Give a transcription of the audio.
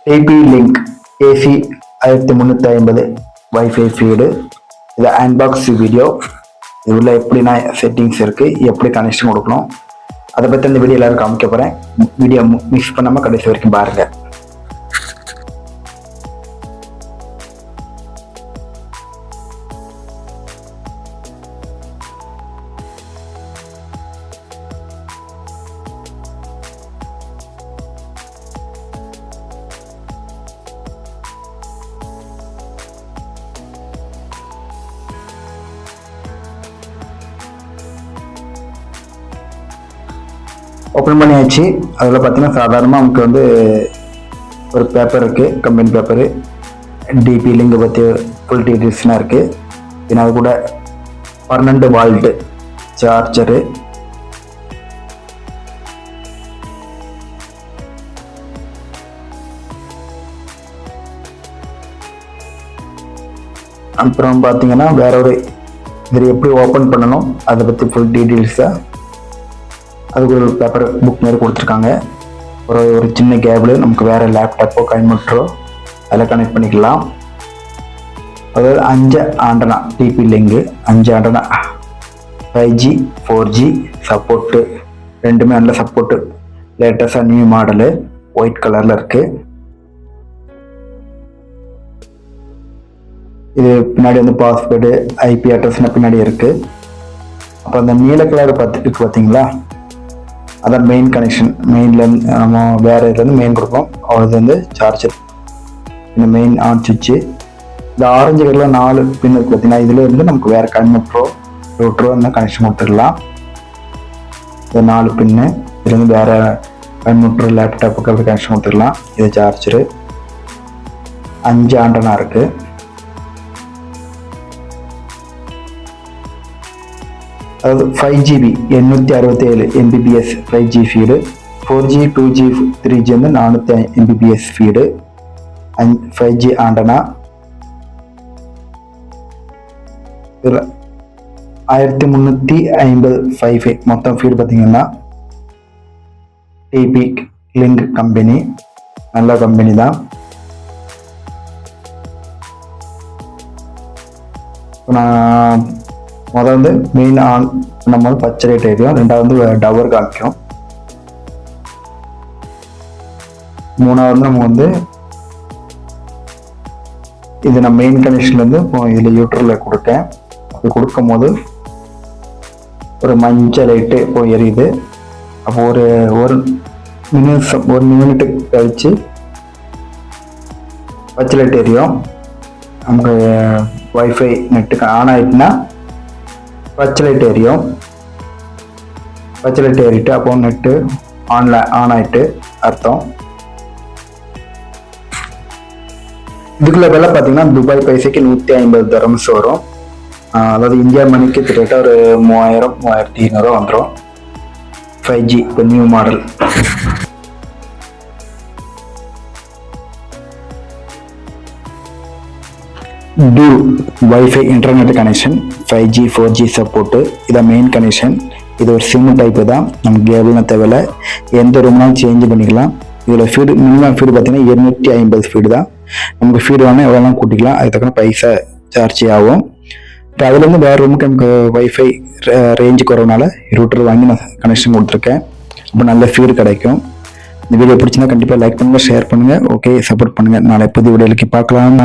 5G.TP.LINK.AC1350.WI-FI feed. இது unbox video. இதில் எப்படி நான் செட்டிங்ஸ் இருக்குது, எப்படி கனெக்ஷன் கொடுக்கணும், அதை பற்றி இந்த வீடியோ எல்லாரும் காமிக்க போகிறேன். வீடியோ மிஸ் பண்ணாமல் கடைசி வரைக்கும் பாருங்கள். ஓப்பன் பண்ணியாச்சு. அதில் பார்த்தீங்கன்னா சாதாரணமாக நமக்கு வந்து ஒரு பேப்பர் இருக்குது, கம்பெனி பேப்பரு, டிபி லிங்கை பற்றி ஃபுல் டீட்டெயில்ஸ்லாம் இருக்குது. பின்ன அது கூட 12 வோல்ட் சார்ஜரு, அப்புறம் பார்த்தீங்கன்னா வேற ஒரு இதில் எப்படி ஓப்பன் பண்ணணும் அதை பற்றி ஃபுல் டீட்டெயில்ஸாக அதுக்கு ஒரு பேப்பர் புக் மாதிரி கொடுத்துருக்காங்க. ஒரு சின்ன கேபிள், நமக்கு வேறு லேப்டாப்போ கம்ப்யூட்டரோ அதில் கனெக்ட் பண்ணிக்கலாம். அதாவது 5 antenna TP Link, 5 antenna 5G 4G support, ரெண்டுமே நல்ல சப்போர்ட்டு. லேட்டஸ்டாக நியூ மாடலு, ஒயிட் கலரில் இருக்குது. இது பின்னாடி வந்து பாஸ்வேர்டு, ஐபி அட்ரஸ்னு பின்னாடி இருக்குது. அப்போ அந்த நீல கலர் பார்த்துட்டு பார்த்தீங்களா, அதான் மெயின் கனெக்ஷன். மெயின்லேருந்து நம்ம வேறு இதுலேருந்து மெயின் கொடுப்போம், அது வந்து சார்ஜர். இந்த மெயின் ஆன் சுவிட்சு. இந்த ஆரஞ்சு கலரில் 4 பின் இருக்குது பார்த்தீங்கன்னா, இதில் இருந்து நமக்கு வேறு கன்வெர்ட்டரோ ரூட்டரோ இருந்தால் கனெக்ஷன் கொடுத்துடலாம். இது 4 பின்னு, இதுலேருந்து வேறு கன்வெர்ட்டர் லேப்டாப்புக்கு அப்படி கனெக்ஷன் கொடுத்துக்கலாம். இது சார்ஜரு. 5 ஆண்டனா இருக்குது. அதாவது 5GB 867 Mbps 5G feed, 4G 2G 3G வந்து 400 Mbps ஃபீடு, 5G ஆண்டனா. இதில் 1350 Wi-Fi மொத்தம் ஃபீடு பார்த்தீங்கன்னா டிபி லிங்க் கம்பெனி, நல்ல கம்பெனி தான். நான் முதல் வந்து மெயின் ஆன் பண்ணும்போது பச்சை லைட் எரியும், ரெண்டாவது வந்து டவர் காமிக்கும், மூணாவது நம்ம வந்து இது நான் மெயின் கனெக்ஷன்லேருந்து இதில் யூட்டரில் கொடுத்தேன். அப்படி கொடுக்கும் போது ஒரு மஞ்சள் லைட்டு போய் எரியுது. அப்போ ஒரு மினிட்டு கழிச்சு பச்சை லைட் எரியும். நமக்கு வைஃபை நெட்டுக்கு ஆன் ஆகிட்டுனா பச்சை லைட் எரியும். பச்சை லைட் ஏறிட்டு அப்போ நெட்டு ஆன் ஆகிட்டு அர்த்தம். இதுக்குள்ள விலை பார்த்தீங்கன்னா துபாய் பைசைக்கு 150 தரம்ஸ் வரும். அதாவது இந்தியா மணிக்கு கிட்டத்தட்ட ஒரு 3000-3200 வந்துடும். 5G இப்போ new model. Two wifi internet connection, 5G 4G support. இதான் மெயின் கனெக்ஷன். இது ஒரு சிம் டைப்பு தான், நமக்கு கேபிள்னு தேவையில்லை, எந்த ரூம்னாலும் சேஞ்ச் பண்ணிக்கலாம். இதில் ஃபீடு மினிமம் ஃபீடு பார்த்தீங்கன்னா 250 ஃபீடு தான். நமக்கு ஃபீடு வேணால் எவ்வளோலாம் கூட்டிக்கலாம், அதுக்கு தக்கன பைசா சார்ஜ் ஆகும். இப்போ அதுலேருந்து வேறு ரூமுக்கு நமக்கு வைஃபை ரேஞ்சு குறவுனால ரூட்டர் வாங்கி நான் கனெக்ஷன் கொடுத்துருக்கேன். அப்போ நல்ல ஃபீடு கிடைக்கும். இந்த வீடியோ பிடிச்சிருந்தா கண்டிப்பாக லைக் பண்ணுங்கள், ஷேர் பண்ணுங்கள், ஓகே சப்போர்ட் பண்ணுங்கள். நாளை புது வீடியோக்கு பார்க்கலாம்.